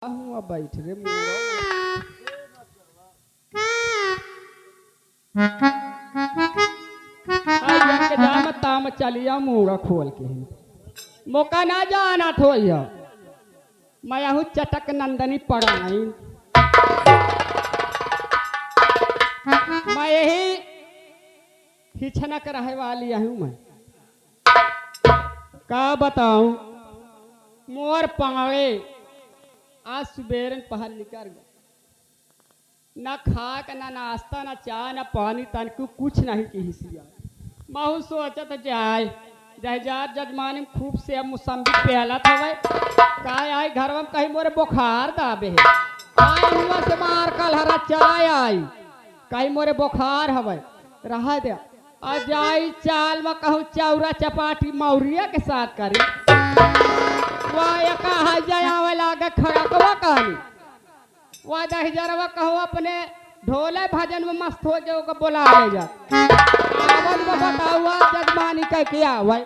हुआ बैठ रे मुआ के दाम ताम चलिया मुड़ा खोल के मौका ना जाना थोइया मैं हूँ चटक नंदनी पढ़ाई मैं यही हिचनक रहे वाली हूँ मैं का बताऊं मोर पावे आज सुबेर पहल निकल गया ना खाक ना नाश्ता ना चाय ना पानी तन कुछ नहीं की हिस्सिया महू सोचत जाए जहजार जजमानी में खूब से मुसम्बी प्याला था भाई का आई घर में कहीं मोरे बुखार दाबे है आई हुआ से मार कल हरा चाय आई कहीं मोरे बुखार हवे रहा दे आज आई चाल में कहूँ चौरा चपाटी मौरिया के साथ करी वाह कहा जाया लागे खड़कवा कहानी वह 10,000 कहो अपने ढोले भजन में मस्त हो जाओ को बुला ले जा आवाज में बताओ जजमानी का क्या भाई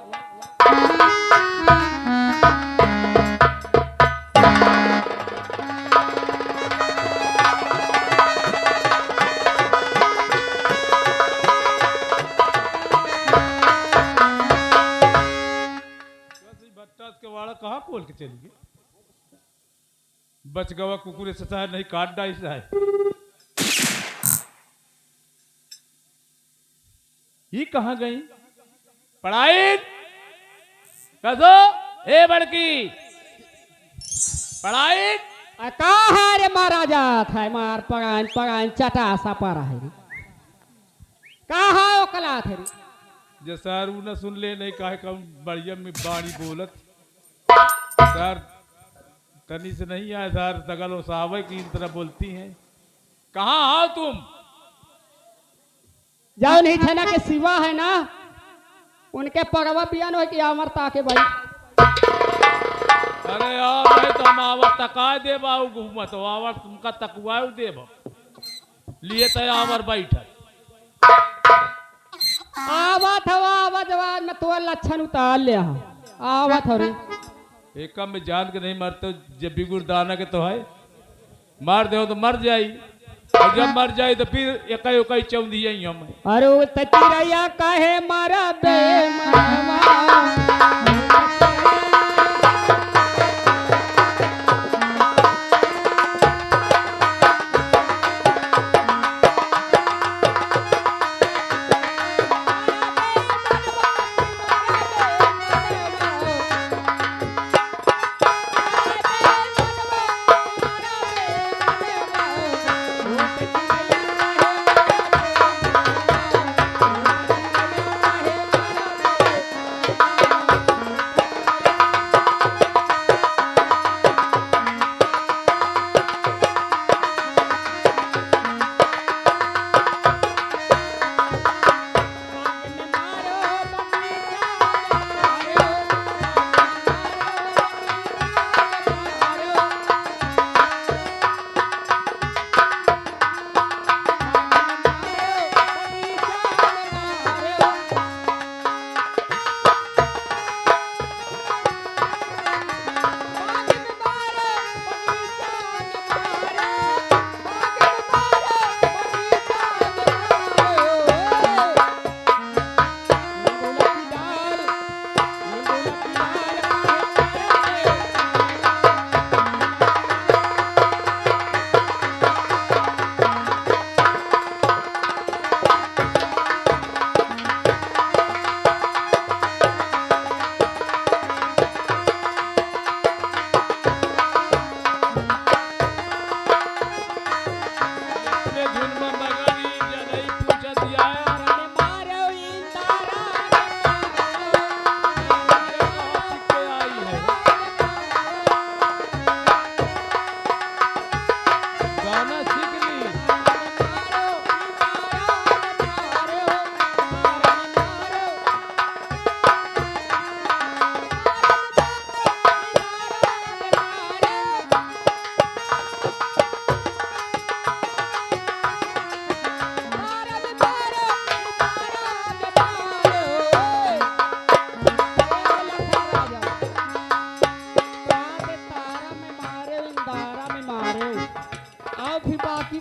के वाड़ा कहाँ खोल के चली गई बच गवा कुकुर से चाहे नहीं काट डाई से ही कहाँ गई पढ़ाई कसो ए बड़की पढ़ाई कहा रे मारा जात है मार पगान पगान चटा सा पर है कहा ओकला थे जे सारू न सुन ले नहीं काहे कम बढ़िया में बाणी बोलत सर तनी से नहीं आए सर दगलो साहब की तरह बोलती हैं कहाँ आओ तुम जाओ नहीं थे ना के सिवा है ना उनके पगवा पियानो है कि अमरता के भाई अरे यार भाई तो हम आवर तका दे बाऊ घूमत हो आवर तुमका तकवाऊ देब लिए तो आवर बैठल आवत हवा आवाज में तो लक्षण उतार ले आवत हो रे एकम में जान के नहीं मरते जब बिगुड़ दाना के तो है मार दे तो मर जाई और जब मर जाए तो फिर एकई उकई चौंधी आई हम अरे ततिरैया कहे मारा बे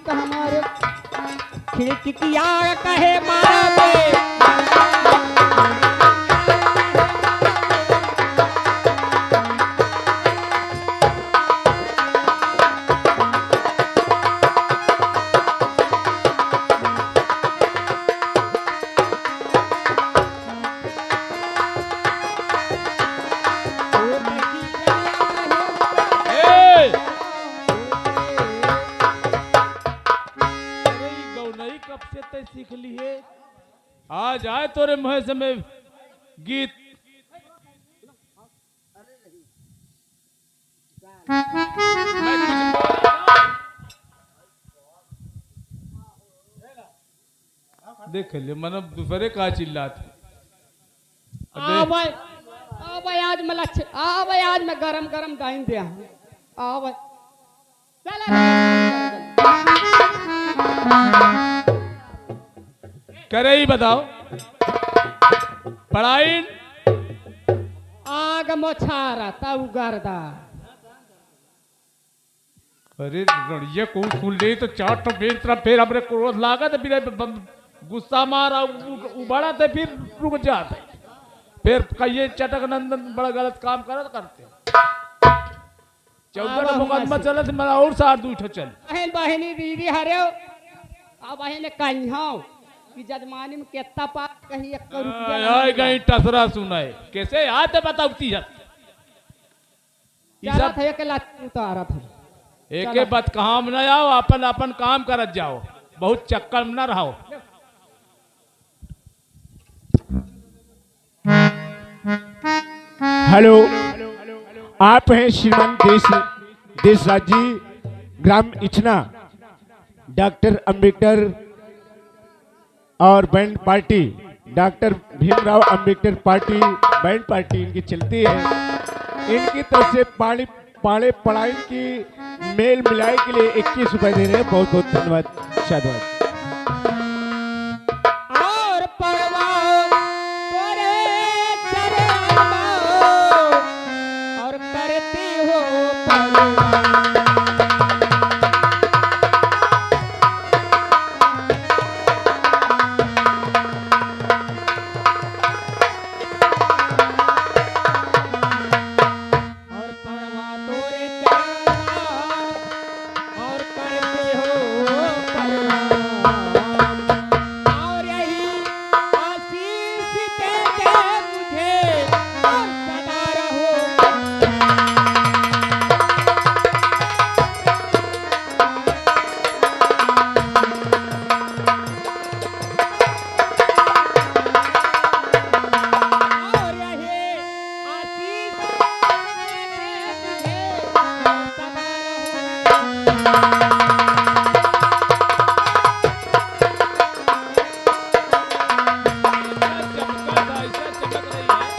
मालिक हमारे खिड़किया कहे मारा पे ए! अरे ई गौनई कब से तय सीख ली है? आज आए तोरे मुँह से मैं गीत मैं कुछ बोला ना। देख ले मन दूसरे का चिल्लाते आ भाई आज मैं लक्ष्य आ भाई आज मैं गरम गरम गाइन दिया आ भाई चला करे ही बताओ पढ़ाई आग मोछारा तब गर्दा अरे ये कौन सुन ले तो चार तो फिर हमरे क्रोध लागा तो फिर गुस्सा मारा उबड़ा तो फिर रुक जाते फिर कहिए चटक नंदन बड़ा गलत काम करते चौदह मुकदमा चलत मेरा और सार दूठो चल बहन बहनी दीदी हरे आ बहन कहीं हो कि जजमानी में कितना पाप कहीं एक आय गई टसरा सुनाए कैसे आते बताऊती है जा था एक लात उतारा था एक बात कहाँ में न आओ अपन अपन काम करत जाओ बहुत चक्कर में न रहो हेलो, आप हैं श्रीमान देशराज जी, ग्राम इचना, डॉक्टर अंबेडकर और band party, doctor Bhimrao Ambedkar party band party इनकी चलती है। इनकी तरफ से पाड़े पढ़ाई की मेल मिलाई के लिए 21 रुपए दे रहे हैं। बहुत बहुत धन्यवाद, शाबाश। और परवाओ तोरे चरणाओ और करती हो परवाओ और परवा तोरे चरणाओ और करती हो परवाओ और यही आशीष देते मुझे और सदा रहो और यही आशीष देते मुझे और सदा रहो ऐसा चमक रही है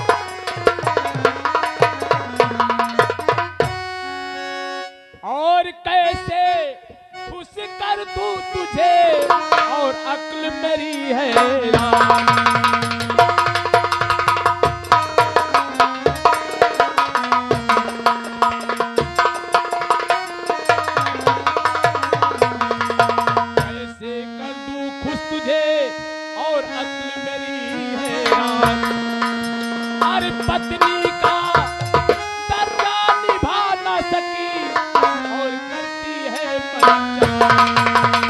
और कैसे खुश कर तू तुझे और अक्ल मेरी हैरान कैसे कर दूं खुश तुझे और अक्ल मेरी हैरान हर पत्नी का दर्जा निभा न सकी और करती है परिचय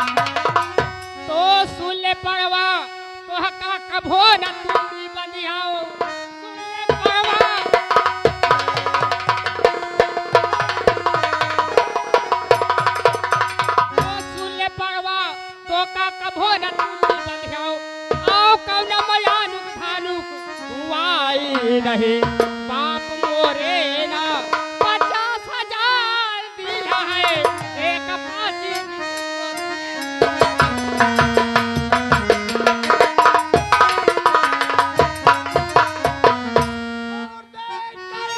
तो सुले पड़वा तो हका कभो न तुमी बनियाओ सुले पड़वा तो सुले पड़वा तो का कभो न तुमी बनियाओ आओ कौन मयानुक धानुक हुआई नहीं बाप मोरे ना 50,000 दिला है एक पासी और देखकर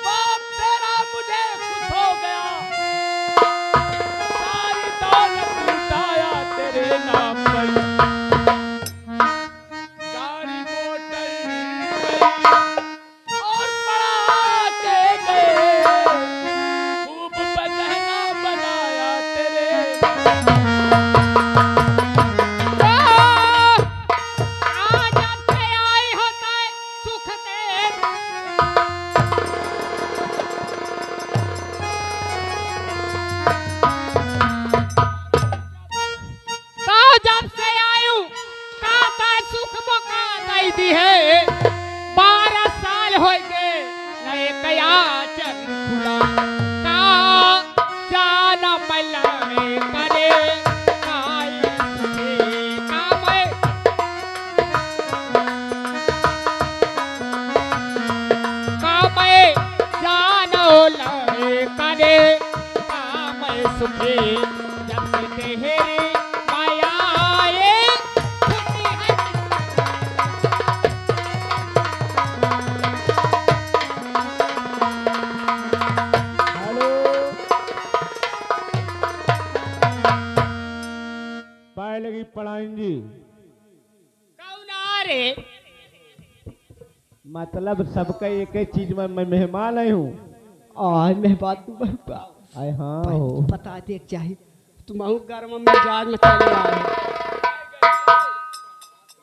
बाप तेरा मुझे खुश हो गया सारी दौलत लुटाया तेरे नाम पर कई दी है 12 साल हो गए नए कया चल खुला का जाना मैला में करे काई सुखे का मैं जानो लड़े करे का मैं सुखे जब से तेरे माया आए छुट्टी है हेलो पाए लगी पढ़ाई जी कौन आ रे मतलब सबका एक एक चीज में मैं मेहमान आई हूँ आज मैं बात तू बता आए हाँ हो बता दे चाहिए तुम गर्म में मिजाज में चले आए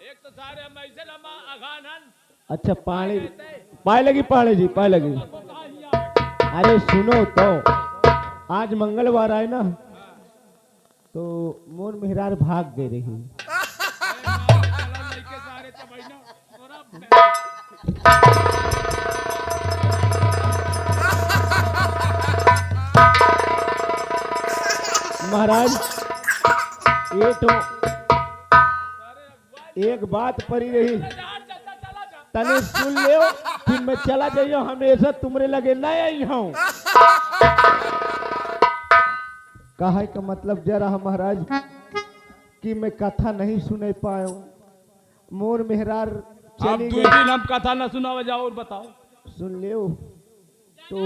एक तो सारे हम ऐसे लम्बा अघानन अच्छा पानी पाए लगी पानी जी पाए लगी अरे सुनो तो आज मंगलवार आए ना तो मोर मेहरार भाग गए रही सारे चबैना थोड़ा महाराज ये तो एक बात पड़ी रही तने सुन लियो फिर मैं चला जाइयो हमेशा तुमरे लगे न आई हूँ कहा का मतलब जरा महाराज कि मैं कथा नहीं सुने पाया मोर मेहरार अब चली 2 गई दिन हम कथा न सुनावा जाओ और बताओ सुन लियो तो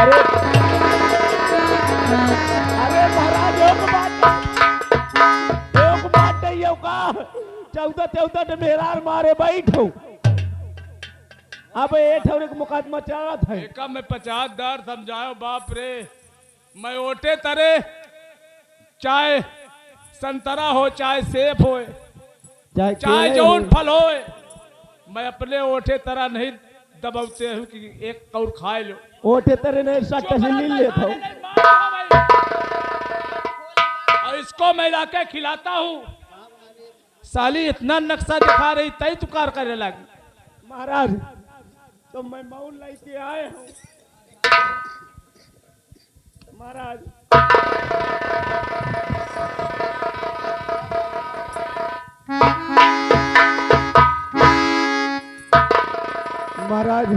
अरे अरे महाराज एक बात नहीं है का 14 मेहरार मारे बैठो अब ये ठौरे के मुकदमा चल रहा था एका में 50 दर समझाओ बाप रे मैं ओटे तरे चाहे संतरा हो चाहे सेब हो चाहे केले जौन हो। फल हो मैं अपने ओठे तरह नहीं दबाते हूँ कि एक कौर खाए लो ओठे तेरे ने सट्टा से लील लेता हूँ और इसको मैं लाके खिलाता हूँ साली इतना नक्शा दिखा रही तई तुकार करने लगी महाराज तो मैं मऊन लेके आए हूँ महाराज महाराज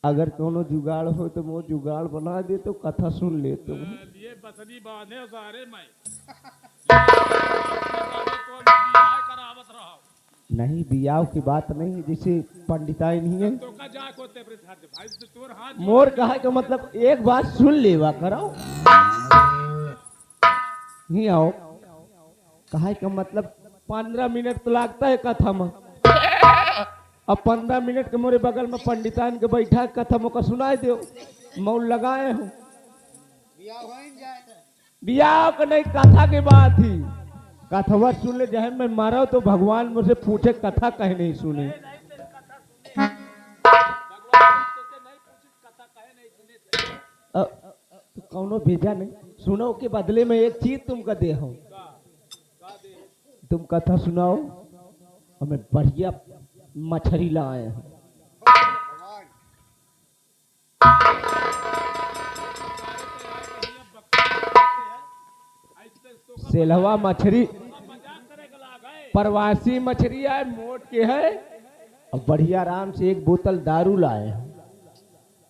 अगर कोनो जुगाड़ हो तो वो जुगाड़ बना दे तो कथा सुन ले तुम ये बसनी बांधे सारे मैं करावत रहा नहीं बियाव की बात नहीं जैसे पंडिताई नहीं है तो का जा कोते भाई तोर हाथ मोर कहा का मतलब एक बात सुन लेवा करो नहीं आओ कहा का मतलब 15 मिनट तो लगता है कथा में अब 15 मिनट के मोरे बगल में पंडितान के बैठा कथा मोका सुनाई दो मौन लगाए हो बियाह का नहीं कथा की बात ही कथवा सुन ले जहन में मारो तो भगवान मुझसे पूछे कथा कहे नहीं सुने तो कौनो भेजा नहीं सुनो के बदले में एक चीज तुमको दे हो तुम कथा सुनाओ हमें बढ़िया मछली लाए हैं सेलवा मछली प्रवासी मछली है मोट के है और बढ़िया आराम से एक बोतल दारू लाए हैं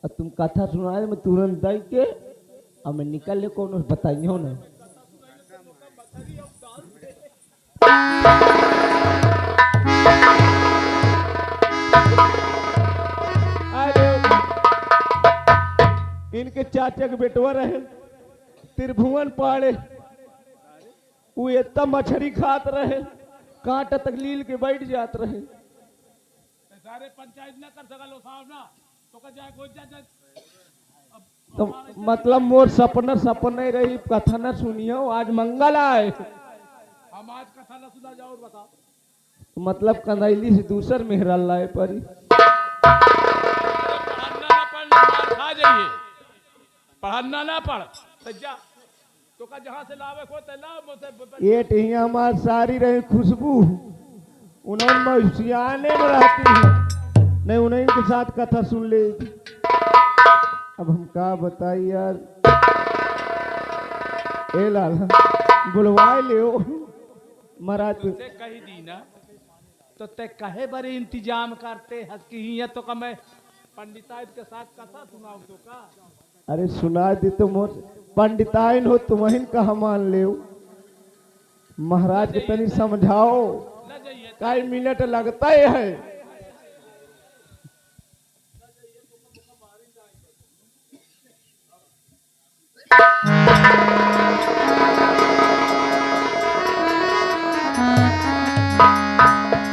और तुम कथा सुनाए मैं तुरंत दे के और मैं निकल ले कौन बताइयो ना अरे इनके चाचा के बेटवा रहे त्रिभुवन पाड़े वो इतना मछली खात रहे कांटा तक लील के बैठ जात रहे सारे पंचायत न कर सकलो साहब ना तो का जाए कोई जा तो मतलब मोर सपना ही रही कथा न सुनियो आज मंगल आए हम आज कथा न सुना जाओ और बताओ तो मतलब कंदैली से दूसर मेहरा लाए परी पढ़ना ना पढ़ मार खा जाइए पढ़ना ना पढ़ तो जा तो का जहाँ से लावे को ते लाओ मुझसे ये टिया हमार सारी रही खुशबू उन्होंने मौसियाने में रहती है नहीं उन्हीं के साथ कथा सुन ले। अब हम का बताई यार ए लाला बुलवाए ले महाराज तुझसे कही दी ना तो ते कहे बड़े इंतजाम करते हंस की ही है तो का मैं पंडितायत के साथ कथा सुनाऊं तो का अरे सुना दी तो मोर पंडिताइन हो तुम कहा मान ले महाराज के तनी समझाओ न जाइए कई मिनट लगता है।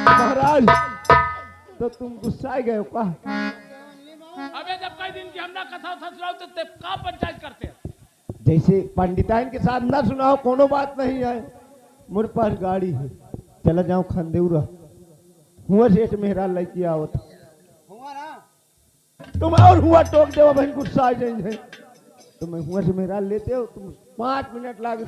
महाराज तो तुम गुस्सा गए हो का? अबे जब कई दिन की हम ना कथा सुनाओ तो ते का पंचायत करते हैं जैसे पंडिताइन के साथ ना सुनाओ कोनो बात नहीं है मेरे पास गाड़ी है चला जाओ खंदेउरा हुआ सेठ मेहरा लड़की आओ था तुम और हुआ टोक दे बहन गुस्सा आ जाएंगे तो मैं हुआ से मेहरा लेते हो तुम 5 मिनट लागे।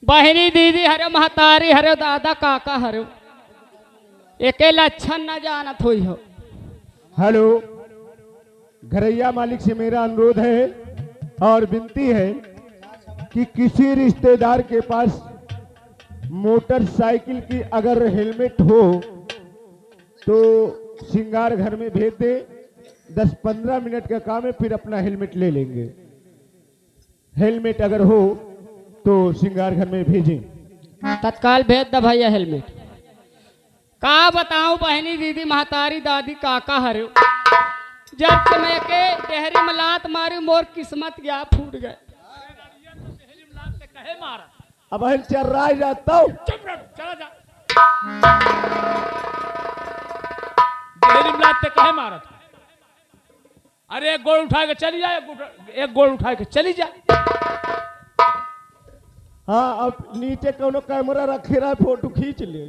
बहनी दीदी हरे महतारी हरे दादा काका हरे एके लक्षण न जानत हुई हो। हेलो घरैया मालिक से मेरा अनुरोध है और विनती है कि किसी रिश्तेदार के पास मोटरसाइकिल की अगर हेलमेट हो तो श्रृंगार घर में भेज दे 10-15 मिनट का काम है फिर अपना हेलमेट ले लेंगे। हेलमेट अगर हो तो श्रृंगार घर में भेजें। तत्काल भेज द भैया हेलमेट। का बताऊं बहनी दीदी महतारी दादी काका हरे जब से मैं के डेहरी में लात मारी मोर किस्मत गया फूट गए। कहे मारा अब हम चल रहा जाता हूँ चुप रह चला जा मिलाद ते कहे मारा था? अरे एक गोल उठा के चली जाए एक गोल उठा के चली जाए। हाँ अब नीचे कोनो कैमरा रखे रहा फोटो खींच ले।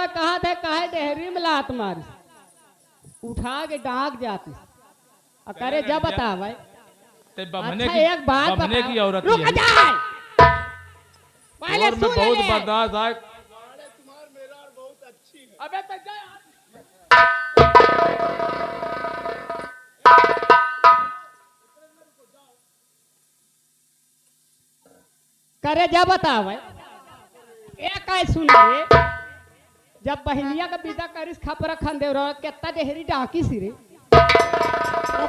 कहा थे कहे डेहरी में लात मारी उठा के डाक जाती करे जब बतावे ते बभने अच्छा, एक बात बभने की औरत रुक है जाए पहले और मैं सुन बहुत ले। बर्दाश्त आए अबे तो जा करे जब बतावे एक आय सुन रे जब बहनिया का विदा करिस खपरा खंदे रह केता डेहरी डाकी सिरे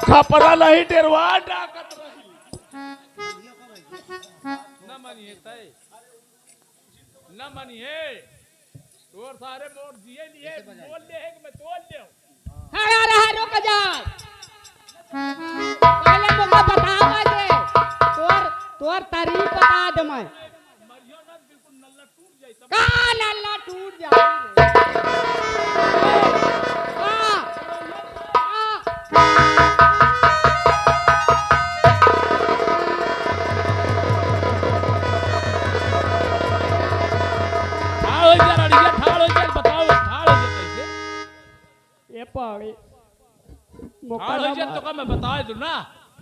खपरा नहीं डेरवा डाकत रही न मानिए तय न मानिए तोर सारे मोर दिए लिए बोल ले है कि मैं तोड़ ले हरा रहा रुक जा पहले मुझे बतावा दे तोर तारीफ बता दे मैं मरियो ना बिल्कुल नल्ला टूट जाए सब का नल्ला टूट जाए ठाड़ हो जा रड़िया ठाड़ हो जा बताओ ठाड़ हो जा कैसे ये पावे ठाड़ हो जा तो का मैं बता दूं ना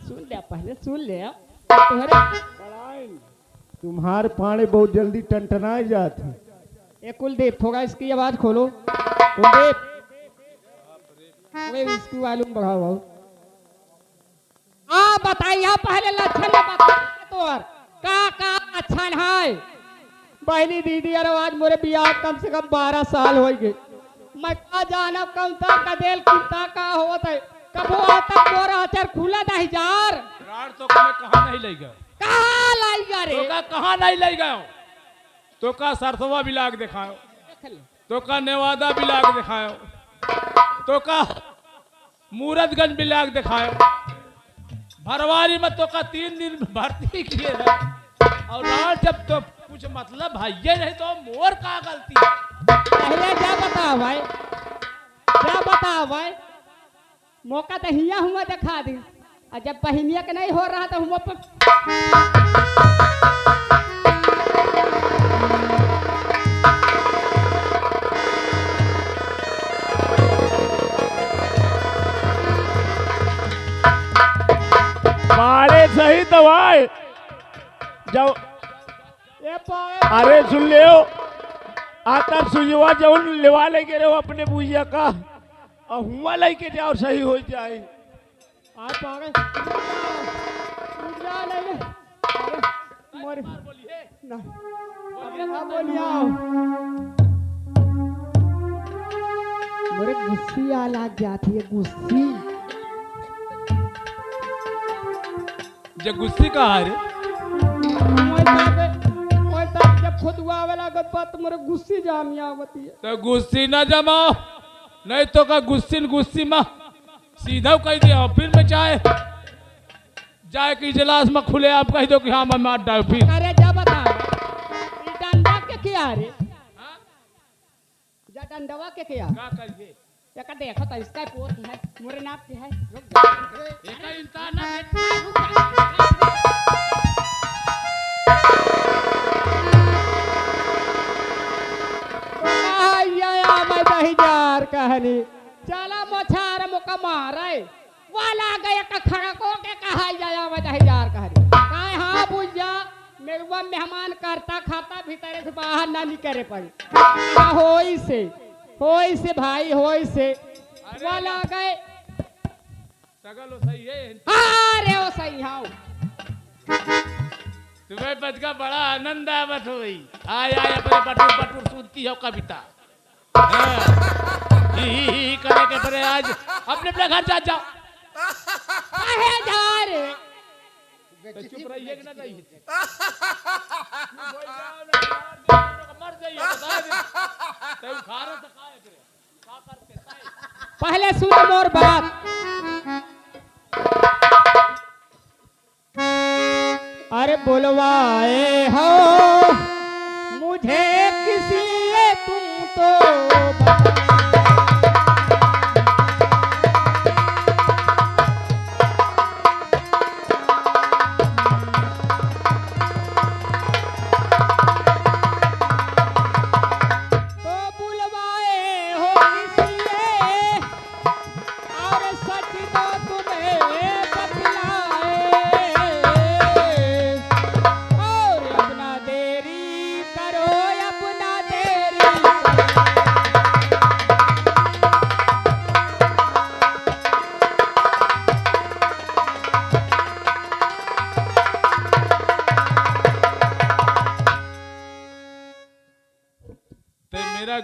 सुन ले पहले सुन ले तुम्हारे तुम्हारे पाने बहुत जल्दी टनटनाए जाते। ये कुलदीप थोड़ा इसकी आवाज खोलो कुलदीप वे इसकी वॉल्यूम बढ़ाओ बहुत हाँ बताइए पहले लक्षण बता तोर का लक्षण है बहनी दीदी अरे आज मोरे बियाह कम से कम 12 साल हो गए मैं का जाना कम तक कदेल कितना का होता है कब होता मोरा अचर खुला नहीं जार राड तो का मैं कहां नहीं ले गया कहाँ लाइगा रे तो का कहां नहीं ले गया तो का सरसवा बिलाग दिखाओ तो का नेवादा बिलाग दिखाओ तो का मूरतगंज बिलाग दिखाओ भरवारी में तो का 3 दिन भर्ती किए है और राड जब तो कुछ मतलब भाई ये नहीं तो मोर का गलती है पहले जब भाई, क्या बताओ भाई, मौका तो हिया हुआ दिखा दी, और जब पहिनिया के नहीं हो रहा तो हुआ पर मारे सही दवाई जब ये पाए अरे सुन ले आता सुजवा जौन लेवा लेके रहो अपने बुझिया का और हुआ लेके जाओ सही हो जाए। आप पागल जा ले अरे मोर ना अपने हाँ बोलिया मोरे गुस्सी आ लग जाती है गुस्सी जब गुस्से का हारे ओए तब जब खुद आवे लागत बात मोरे गुस्सी जामी आवती है तो गुस्सी ना जमाओ, नहीं तो का गुस्सी में सीधा कह दिया ऑफिस में जाए कि इजलास में खुले आप कह दो कि हाँ मैं मार डाल फिर। अरे जा बता ये डंडा के क्या रे जा डंडवा के क्या का करिए या का देखो तो इसका पोत है मोरे नाप के है रुक जा एक इंसान ना हजार कहनी चला मछार मुका मारे वाला गया का खड़ा को के कहा जाया वजह हजार कहनी काहे हां बुझा मेवा मेहमान करता खाता भीतर से बाहर ना निकले पड़ी होई से भाई होई से वाला गए सगल सही है। अरे ओ सही हां तुम्हें बच का बड़ा आनंद आवत हुई आय अपने बटूर सुनती हो कविता ही करे के परे आज अपने घर जाओ काहे जा रे तो चुप रहिए कि ना जाइए मर जाइए बता दे तो खारो तो खाए करे का करके पहले सुन मोर बात अरे बोलवाए हो मुझे किसी ने तुम तो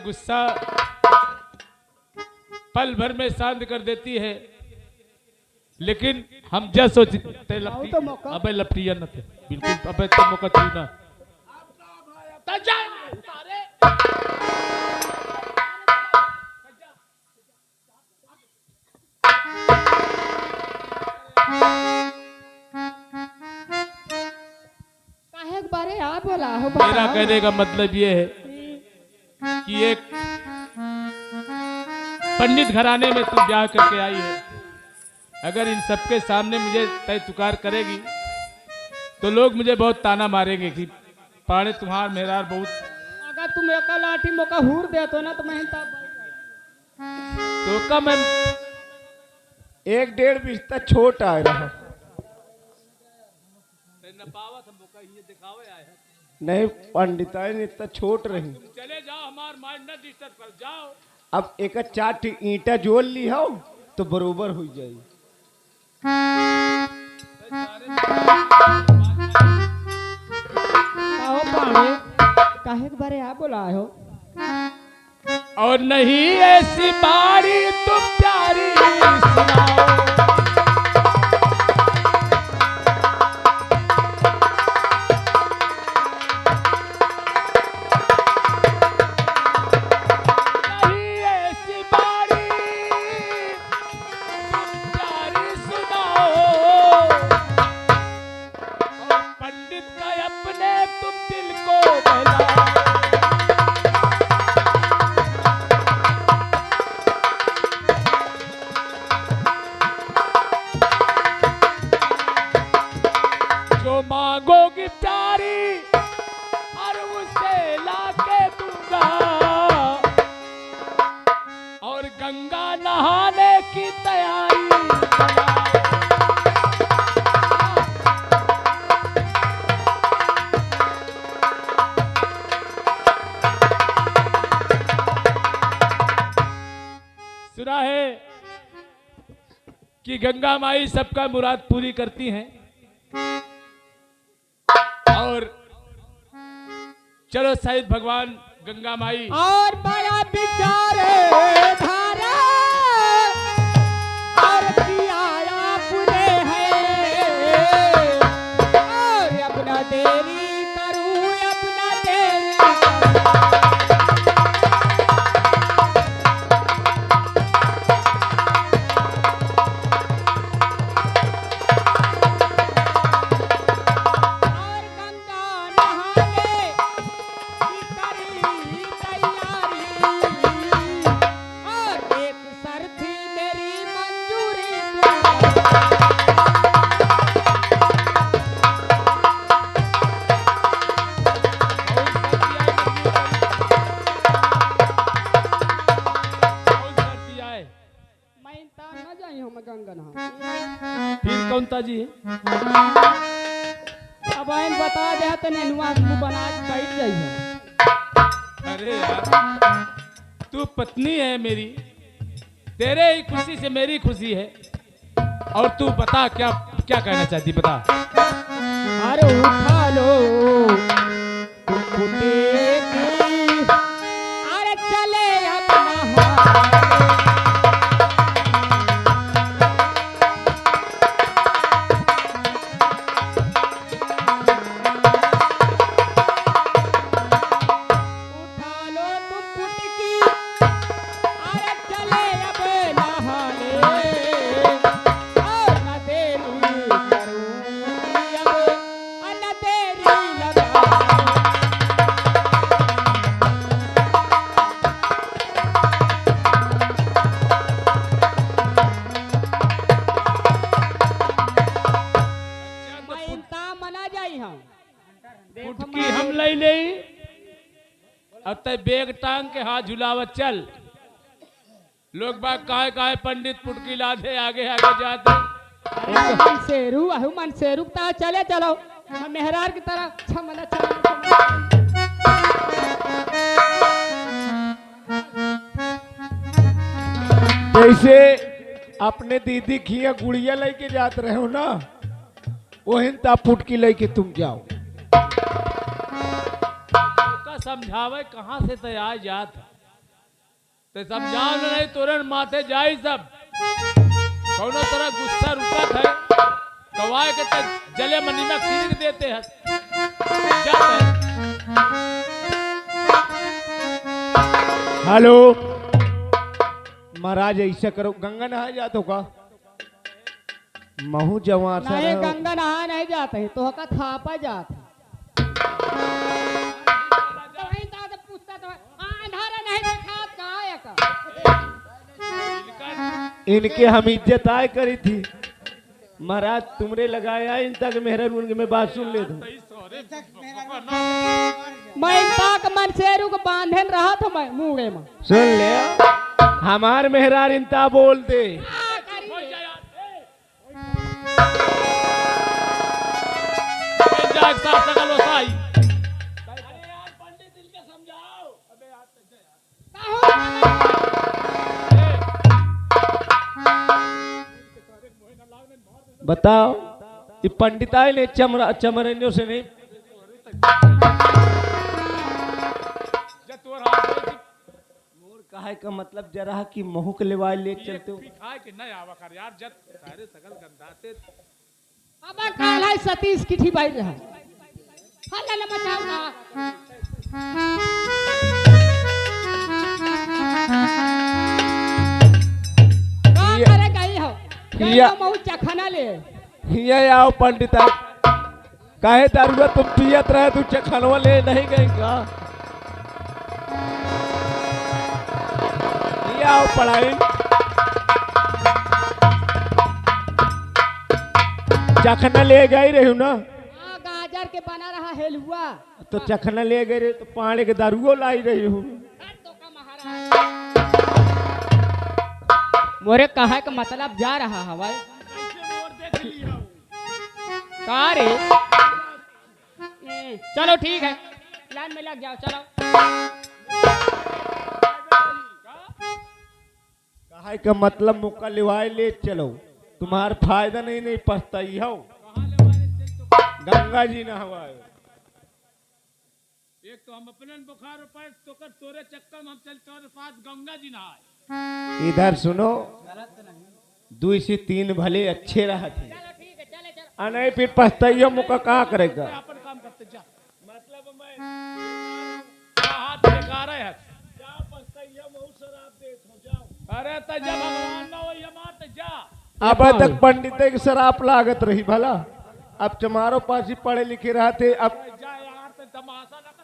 गुस्सा पल भर में शांत कर देती है, लेकिन हम जब सोचते अबे लपटिया न थे बिल्कुल अबे तुम मौका चुना काहे बारे आप बोला हो मेरा कहने का मतलब ये है कि एक पंडित घराने में तू ब्याह करके आई है, अगर इन सबके सामने मुझे तय तुकार करेगी तो लोग मुझे बहुत ताना मारेंगे कि पाड़े तुम्हार मेहरार बहुत। अगर तुम एक लाठी मौका हूर दे तो ना तो मैं तो का मैं 1-1.5 बिस्ता छोट आ रहा नहीं पंडिताई ने इतना छोट रही। चले जाओ हमार माइंड न डिस्टर्ब कर जाओ। अब एक 4 ईंटा जोड़ ली हो तो बरोबर हो जाए। काहे के बारे आप बोला हो और नहीं ऐसी बारी तुम प्यारी सुनाओ। गंगा नहाने की तैयारी। सुना है कि गंगा माई सबका मुराद पूरी करती हैं। और चलो शायद भगवान गंगा माई और बड़ा विचार धारा और किया पूरे है और अपना देरी करूं अपना देरी और गंगा नहाने की करी तैयारी और एक शर्त मेरी मंजूरी मैं इंसान न जाई हूं मैं गंगा नहा फिर कौन ताजी है? अब आइन बता दे तो नेनुआ मुंह बना के बैठ जाई है अरे यार, तू पत्नी है मेरी, तेरे ही खुशी से मेरी खुशी है। और तू बता क्या क्या कहना चाहती, बता। अरे उठा लो कुकुटे की अरे चले अपना उठा लो तुम पुटकी अरे चले अब नहाने और न देरी करूंगी अब न देरी लगा मैं इंता मना जाई हम फुटकी हम ले ले, अब तय बेग टांग के हाथ झुलावत चल। लोग बाग काहे काहे पंडित फुटकी लादे आगे आगे जाते। मन से रू आहू मन से रुकता चले चलो हम मेहरार की तरह छमला चलो जैसे अपने दीदी खिया गुड़िया लेके जात रहे हो ना, वही ता फुटकी लेके तुम जाओ। का समझावे कहाँ से तैयार जात ते समझाव नहीं, तुरंत माथे जाई सब। कौनो तरह गुस्सा रुकत है, कवाए के तक जले मनी में खींच देते हैं जाते हैं। हेलो महाराज, ऐसा करो, गंगा नहा जातो का महू जवान सा नहीं रहो। गंगा नहा नहीं जाते हैं तो का थापा जाते इनके हम इज्जत आय करी थी महाराज, तुमरे लगाया इन तक मेहरा उनके में बात सुन ले दो। मैं ताक मन शेरू को बांधन रहा था मैं मुंगे में सुन ले, हमार मेहरार इंता बोल दे। जाग साथ सकल ओसाई। बताओ, ये पंडिताई ने चमरनियों से नहीं मोर कहे का मतलब जरा कि महू के लेवाई ले चलते हो। खाए के नहीं आवा कर यार, जब सारे सकल गंधाते। अब काल है सतीश किठी बैठ रहा हल्ला न मचाओ ना का करे गई हो या- गई महू चखना ले ये आओ पंडिता, काहे दारुआ तुम पियत रहे, तू चखनवा ले नहीं गई का? ये आओ पढ़ाई चखना ले गई रही हूँ ना, हाँ गाजर के बना रहा हेलुआ तो चखना ले गई रही तो पानी के दारुओ लाई रही हूँ। तो का महाराज मोरे कहा का मतलब जा रहा हवाई का रे चलो ठीक है लाइन में लग जाओ चलो। कहा का मतलब मुक्का लिवाए ले चलो, तुम्हार फायदा नहीं पछताई हो। गंगा जी नहवाए। एक तो हम अपने बुखार पर तो कर तोरे चक्कर में हम चल तोरे पास गंगा जी नहाए। इधर सुनो, 2 से 3 भले अच्छे रहा थे, नहीं फिर पछताइयो मुका कहाँ करेगा। अपन काम करते जा मतलब मैं हाथ लेकर रहे हैं जा पछताइया बहुत शराब दे हो जाओ। अरे तो जब भगवान ना वही हमार जा अब तक पंडित की शराब लागत रही भला, अब तुम्हारो पास ही पढ़े लिखे रहते। अब जा यार तो तमाशा ना कर।